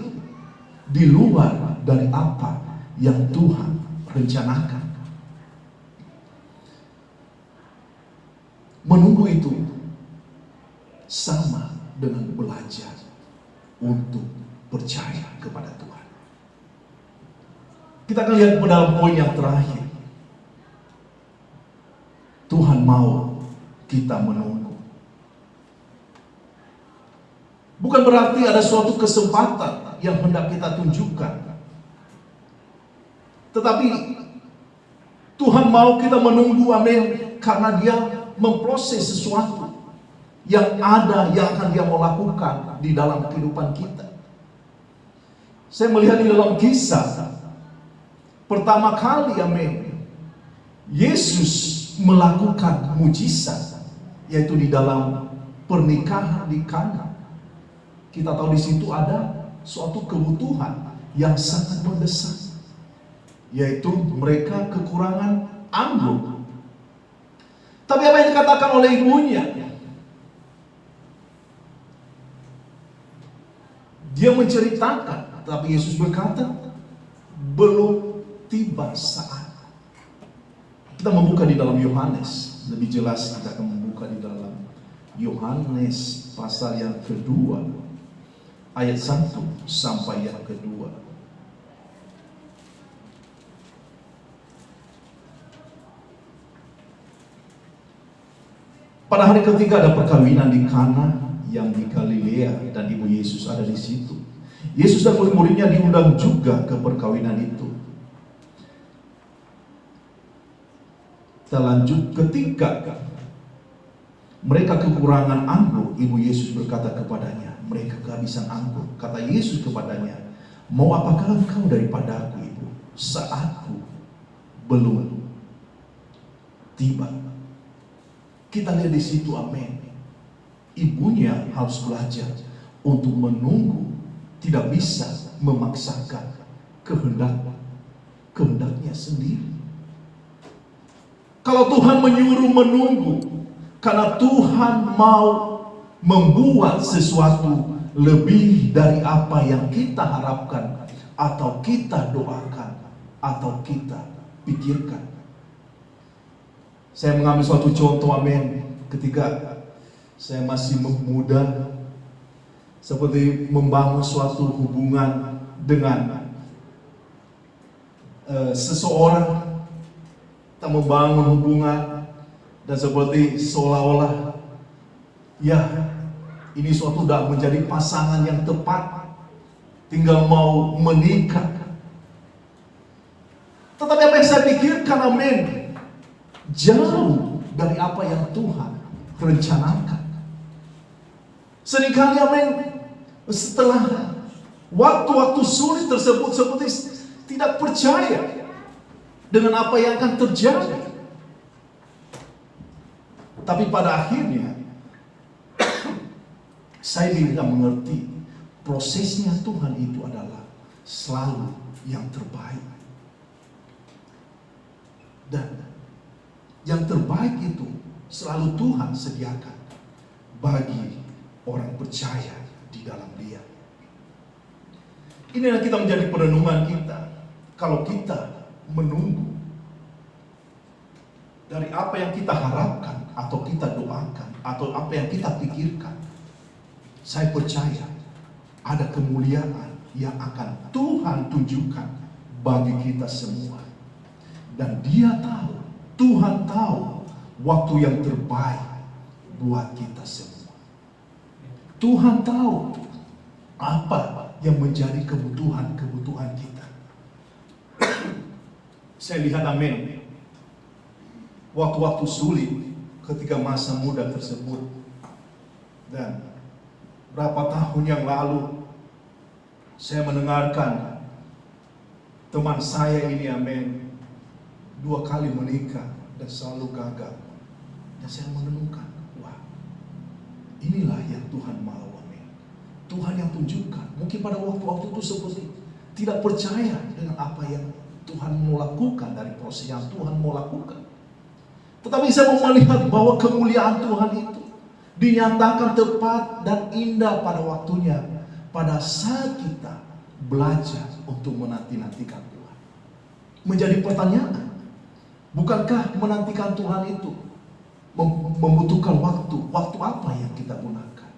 di luar dari apa yang Tuhan rencanakan. Menunggu itu sama dengan belajar untuk percaya kepada Tuhan. Kita akan lihat pada poin yang terakhir. Tuhan mau kita menunggu. Bukan berarti ada suatu kesempatan yang hendak kita tunjukkan, tetapi Tuhan mau kita menunggu, amin, karena Dia memproses sesuatu yang ada, yang akan Dia mau lakukan di dalam kehidupan kita. Saya melihat di dalam kisah pertama kali, amin, Yesus melakukan mujizat yaitu di dalam pernikahan di Kana. Kita tahu di situ ada suatu kebutuhan yang sangat mendesak, yaitu mereka kekurangan anggur. Tapi apa yang dikatakan oleh ibunya? Dia menceritakan, tapi Yesus berkata, belum tiba saat. Kita membuka di dalam Yohanes, lebih jelas kita akan membuka di dalam Yohanes pasal yang kedua, ayat 1 sampai yang kedua. Pada hari ketiga ada perkawinan di Kana yang di Galilea, dan ibu Yesus ada di situ. Yesus dan murid-muridnya diundang juga ke perkawinan itu. Kita lanjut, ketika mereka kekurangan anggur, ibu Yesus berkata kepadanya, mereka kehabisan anggur. Kata Yesus kepadanya, mau apakah engkau daripadaku, ibu? Saatku belum tiba. Kita lihat di situ, amin. Ibunya harus belajar untuk menunggu, tidak bisa memaksakan kehendaknya sendiri. Kalau Tuhan menyuruh menunggu, karena Tuhan mau membuat sesuatu lebih dari apa yang kita harapkan, atau kita doakan, atau kita pikirkan. Saya mengambil suatu contoh, amin, ketika saya masih muda, seperti membangun suatu hubungan dengan seseorang. Kita membangun hubungan dan seperti seolah-olah ya ini suatu sudah menjadi pasangan yang tepat, tinggal mau menikah. Tetapi apa yang saya pikirkan, amin, jauh dari apa yang Tuhan rencanakan. Seringkali, amin, setelah waktu-waktu sulit tersebut seperti tidak percaya dengan apa yang akan terjadi. Tapi pada akhirnya saya bisa mengerti prosesnya Tuhan itu adalah selalu yang terbaik. Dan yang terbaik itu selalu Tuhan sediakan bagi orang percaya di dalam Dia. Inilah kita menjadi perenungan kita. Kalau kita menunggu dari apa yang kita harapkan, atau kita doakan, atau apa yang kita pikirkan, saya percaya ada kemuliaan yang akan Tuhan tunjukkan bagi kita semua. Dan Dia tahu, Tuhan tahu waktu yang terbaik buat kita semua. Tuhan tahu apa yang menjadi kebutuhan kita. Saya lihat, amin, waktu-waktu sulit ketika masa muda tersebut. Dan berapa tahun yang lalu saya mendengarkan teman saya ini, amin, 2 kali menikah dan selalu gagal. Dan saya menenungkan, wah, inilah yang Tuhan mau, amin. Tuhan yang tunjukkan. Mungkin pada waktu-waktu itu seperti tidak percaya dengan apa yang Tuhan mau lakukan, dari proses yang Tuhan mau lakukan. Tetapi saya mau melihat bahwa kemuliaan Tuhan itu dinyatakan tepat dan indah pada waktunya, pada saat kita belajar untuk menanti-nantikan Tuhan. Menjadi pertanyaan, bukankah menantikan Tuhan itu membutuhkan waktu apa yang kita gunakan?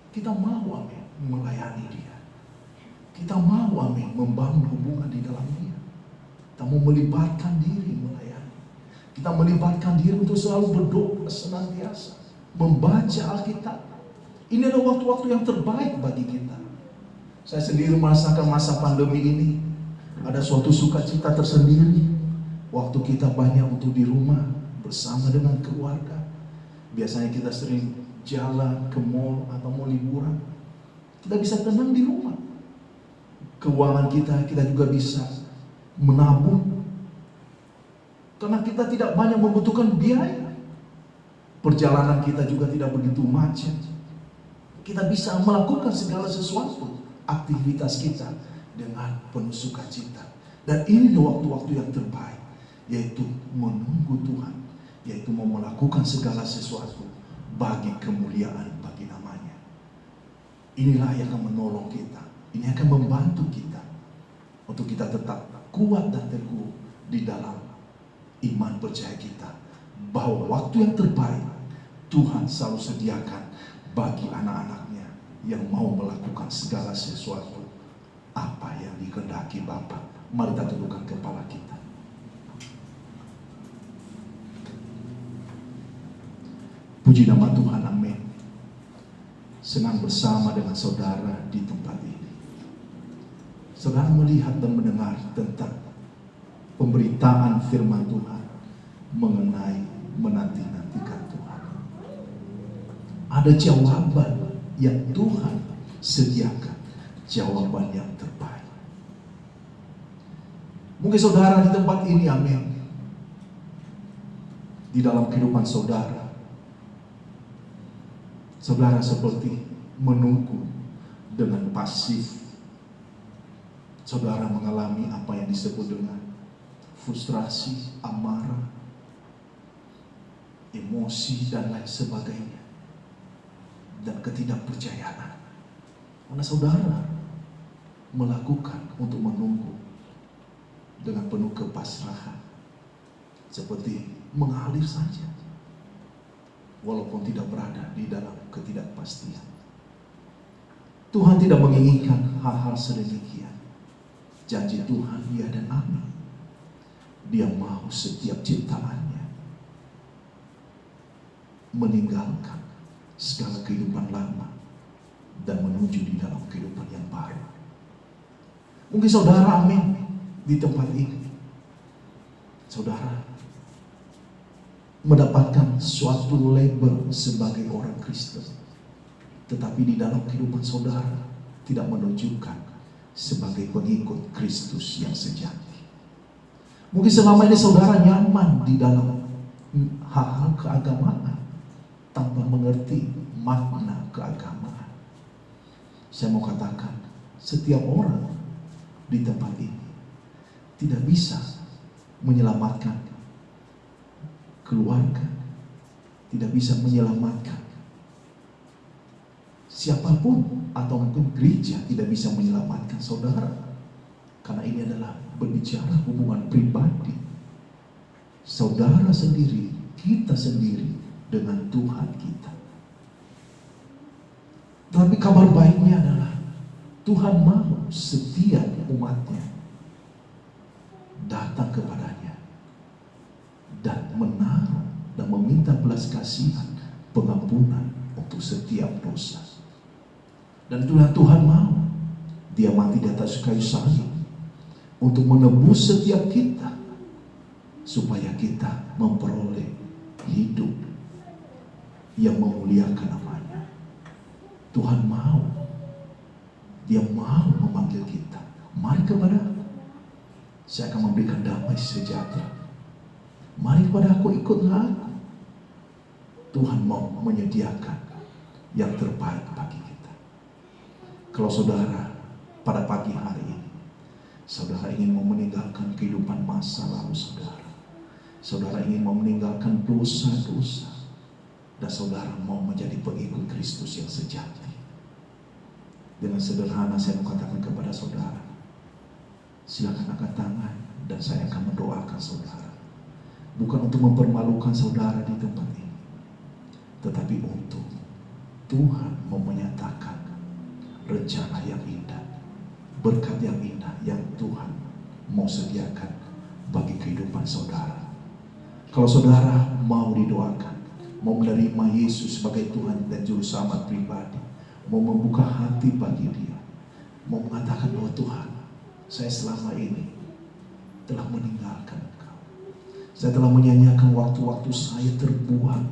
Kita mau, amin, melayani Dia. Kita mau, amin, membangun hubungan di dalam Dia. Kita mau melibatkan diri melayani. Kita melibatkan diri untuk selalu berdoa senantiasa, membaca Alkitab. Ini adalah waktu-waktu yang terbaik bagi kita. Saya sendiri merasakan masa pandemi ini ada suatu sukacita tersendiri. Waktu kita banyak untuk di rumah bersama dengan keluarga. Biasanya kita sering jalan ke mall atau mau liburan. Kita bisa tenang di rumah. Keuangan kita juga bisa menabung, karena kita tidak banyak membutuhkan biaya. Perjalanan kita juga tidak begitu macet. Kita bisa melakukan segala sesuatu, aktivitas kita dengan penuh sukacita. Dan ini waktu-waktu yang terbaik, yaitu menunggu Tuhan, yaitu mau melakukan segala sesuatu bagi kemuliaan bagi namanya. Inilah yang akan menolong kita, ini akan membantu kita untuk kita tetap kuat dan teguh di dalam iman percaya kita, bahwa waktu yang terbaik Tuhan selalu sediakan bagi anak-anaknya yang mau melakukan segala sesuatu apa yang dikehendaki Bapa. Mari kita tundukkan kepala kita. Puji nama Tuhan, amin. Senang bersama dengan saudara di tempat ini. Saudara melihat dan mendengar tentang pemberitaan firman Tuhan mengenai menanti-nantikan Tuhan. Ada jawaban yang Tuhan sediakan, jawaban yang terbaik. Mungkin saudara di tempat ini, amin, di dalam kehidupan saudara, saudara seperti menunggu dengan pasif. Saudara mengalami apa yang disebut dengan frustrasi, amarah, emosi, dan lain sebagainya, dan ketidakpercayaan. Karena saudara melakukan untuk menunggu dengan penuh kepasrahan, seperti mengalir saja, walaupun tidak berada di dalam ketidakpastian. Tuhan tidak menginginkan hal-hal sedemikian. Janji Tuhan ya dan amin. Dia mau setiap ciptaannya meninggalkan segala kehidupan lama dan menuju di dalam kehidupan yang baru. Mungkin saudara, amin, di tempat ini saudara mendapatkan suatu label sebagai orang Kristen, tetapi di dalam kehidupan saudara tidak menunjukkan sebagai pengikut Kristus yang sejati. Mungkin selama ini saudara nyaman di dalam hal-hal keagamaan tanpa mengerti makna keagamaan. Saya mau katakan, setiap orang di tempat ini tidak bisa menyelamatkan keluarga, tidak bisa menyelamatkan siapapun, atau mungkin gereja tidak bisa menyelamatkan saudara, karena ini adalah berbicara hubungan pribadi saudara sendiri, kita sendiri dengan Tuhan kita. Tapi kabar baiknya adalah Tuhan mau setiap umatnya datang kepadanya dan menaruh dan meminta belas kasihan, pengampunan untuk setiap dosa. Dan itulah Tuhan mau, Dia mati di atas kayu salib untuk menebus setiap kita, supaya kita memperoleh hidup yang memuliakan namanya. Tuhan mau, Dia mau memanggil kita, mari kepada Aku, saya akan memberikan damai sejahtera. Mari kepada Aku, ikutlah Aku. Tuhan mau menyediakan yang terbaik bagi kita. Kalau saudara pada pagi hari ini, saudara ingin mau meninggalkan kehidupan masa lalu saudara ingin mau meninggalkan dosa-dosa, dan saudara mau menjadi pengikut Kristus yang sejati, dengan sederhana saya mau katakan kepada saudara, silakan angkat tangan dan saya akan mendoakan saudara. Bukan untuk mempermalukan saudara di tempat ini, tetapi untuk Tuhan mau menyatakan rencana yang indah, berkat yang indah yang Tuhan mau sediakan bagi kehidupan saudara. Kalau saudara mau didoakan, mau menerima Yesus sebagai Tuhan dan Juru Selamat pribadi, mau membuka hati bagi Dia, mau mengatakan bahwa Tuhan, saya selama ini telah meninggalkan Engkau, saya telah menyanyiakan waktu-waktu saya terbuang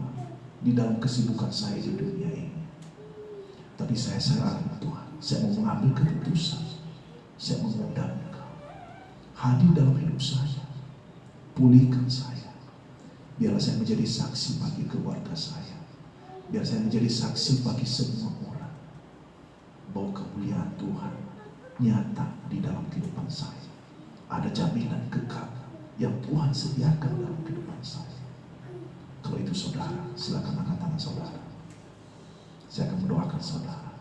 di dalam kesibukan saya di dunia ini, tapi saya sadar Tuhan, saya mau mengambil keputusan, saya mengundang Engkau hadir dalam hidup saya, pulihkan saya, Biarlah saya menjadi saksi bagi keluarga saya. Biar saya menjadi saksi bagi semua orang bahwa kemuliaan Tuhan nyata di dalam kehidupan saya. Ada jaminan kekal yang Tuhan sediakan dalam kehidupan saya. Kalau itu saudara, silakan angkat tangan saudara. Saya akan mendoakan saudara.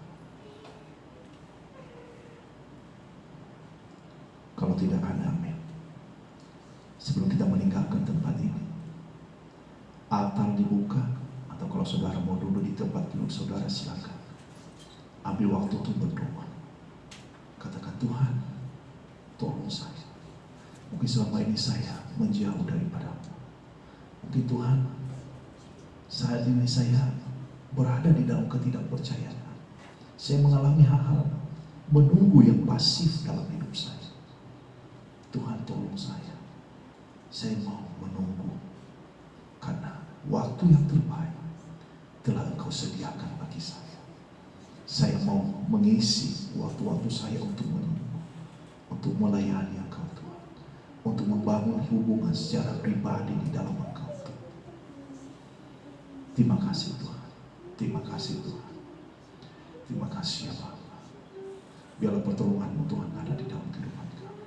Kalau tidak ada, amin. Sebelum kita meninggalkan tempat ini, altar dibuka, atau kalau saudara mau duduk di tempat duduk saudara, silakan. Ambil waktu untuk berdoa. Katakan, Tuhan, tolong saya. Mungkin selama ini saya menjauh daripadamu. Mungkin Tuhan, saat ini saya berada di dalam ketidakpercayaan. Saya mengalami hal-hal menunggu yang pasif dalam hidup saya. Tuhan, tolong saya. Saya mau menunggu karena waktu yang terbaik telah Engkau sediakan bagi saya. Saya mau mengisi waktu-waktu saya untuk menunggu, untuk melayani Engkau Tuhan, untuk membangun hubungan secara pribadi di dalam Engkau Tuhan. Terima kasih Tuhan. Terima kasih Tuhan. Terima kasih ya Bapa. Biarlah pertolongan-Mu Tuhan ada di dalam kehidupan kami.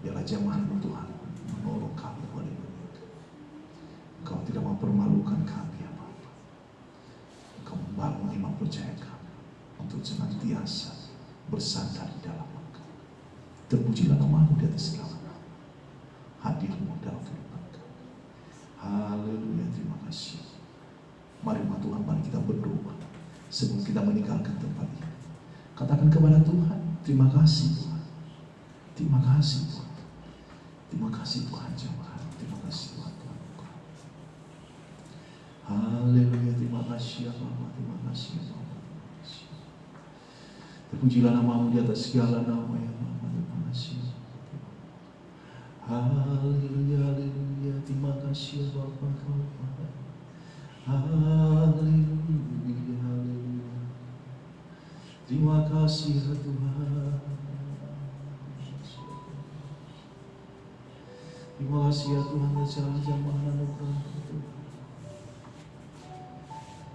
Biarlah jamahan-Mu Tuhan menolong kami. Engkau tidak mempermalukan kami ya Bapa. Engkau membangun iman percaya kami untuk senantiasa bersandar di dalam Engkau. Terpujilah nama-Mu di atas segala nama. Hadir-Mu dalam kehidupan kami. Haleluya, terima kasih. Mari Tuhan, mari kita berdoa sebelum kita meninggalkan tempat ini. Katakan kepada Tuhan, terima kasih Tuhan. Terima kasih Tuhan. Terima kasih Tuhan jemaat. Terima kasih Tuhan. Haleluya, terima kasih ya Bapa, terima kasih ya Bapa. Terpujilah nama-Mu di atas segala nama ya Bapa, terima kasih. Haleluya, haleluya, terima kasih ya Bapa. Haleluya, haleluya. Terima kasih ya Tuhan. Terima kasih ya Tuhan atas jamaah anugerah itu.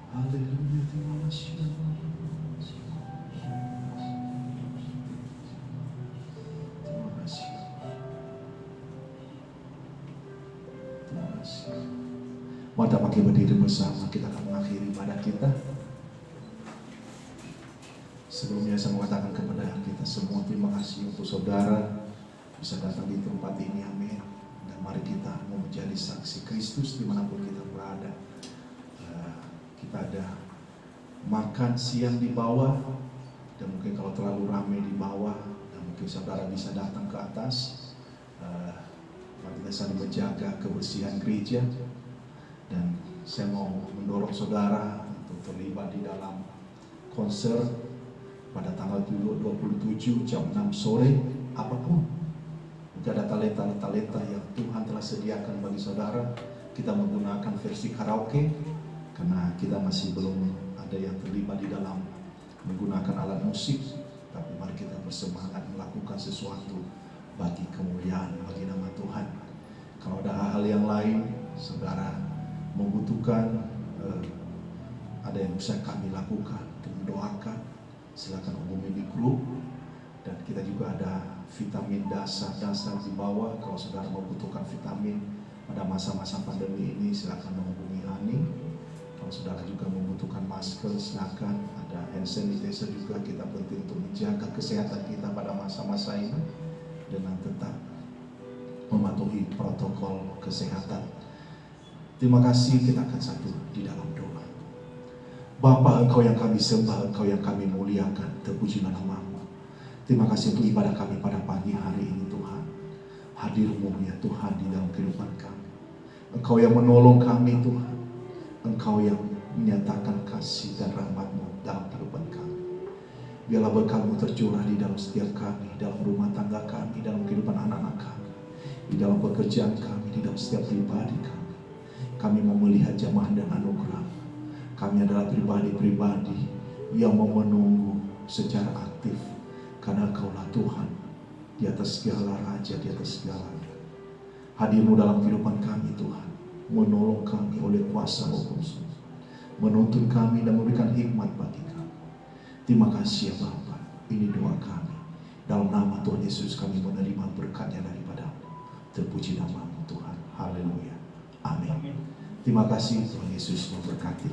Haleluya, terima kasih ya Tuhan. Terima kasih. Terima kasih. Mari kita berdiri bersama, kita akan mengakhiri ibadah kita. Sebelumnya saya mengatakan kepada kita semua, terima kasih untuk saudara bisa datang di tempat ini, amin. Dan mari kita mau menjadi saksi Kristus dimanapun kita berada. Kita ada makan siang di bawah, dan mungkin kalau terlalu ramai di bawah, dan mungkin saudara bisa datang ke atas. Mari kita saling menjaga kebersihan gereja, dan saya mau mendorong saudara untuk terlibat di dalam konser pada tanggal 27 jam 6 sore, apapun. Mungkin ada talenta yang Tuhan telah sediakan bagi saudara. Kita menggunakan versi karaoke, karena kita masih belum ada yang terlibat di dalam menggunakan alat musik. Tapi mari kita bersemangat melakukan sesuatu bagi kemuliaan, bagi nama Tuhan. Kalau ada hal-hal yang lain, saudara membutuhkan, ada yang bisa kami lakukan untuk mendoakan, silakan hubungi di grup. Dan kita juga ada vitamin dasar di bawah. Kalau saudara membutuhkan vitamin pada masa-masa pandemi ini, silakan menghubungi Hani. Kalau saudara juga membutuhkan masker, silakan. Ada hand sanitizer juga. Kita penting untuk menjaga kesehatan kita pada masa-masa ini dengan tetap mematuhi protokol kesehatan. Terima kasih, kita akan satu di dalam doa. Bapa, Engkau yang kami sembah, Engkau yang kami muliakan, terpujilah nama-Mu. Terima kasih untuk ibadah kami pada pagi hari ini Tuhan. Hadir-Mu ya Tuhan di dalam kehidupan kami. Engkau yang menolong kami Tuhan. Engkau yang menyatakan kasih dan rahmat-Mu dalam kehidupan kami. Biarlah berkat-Mu tercurah di dalam setiap kami, dalam rumah tangga kami, dalam kehidupan anak-anak kami, di dalam pekerjaan kami, di dalam setiap pribadi kami. Kami mau melihat jamaah dan anugerah. Kami adalah pribadi-pribadi yang mau menunggu secara aktif, karena Engkaulah Tuhan di atas segala raja, di atas segala. Hadir-Mu dalam kehidupan kami Tuhan. menolong kami oleh kuasa Roh Kudus, menuntun kami dan memberikan hikmat bagi kami. Terima kasih ya Bapa, ini doa kami. Dalam nama Tuhan Yesus kami menerima berkatnya daripada-Mu. Terpuji nama-Mu Tuhan. Haleluya. Amin. Terima kasih, Tuhan Yesus memberkati.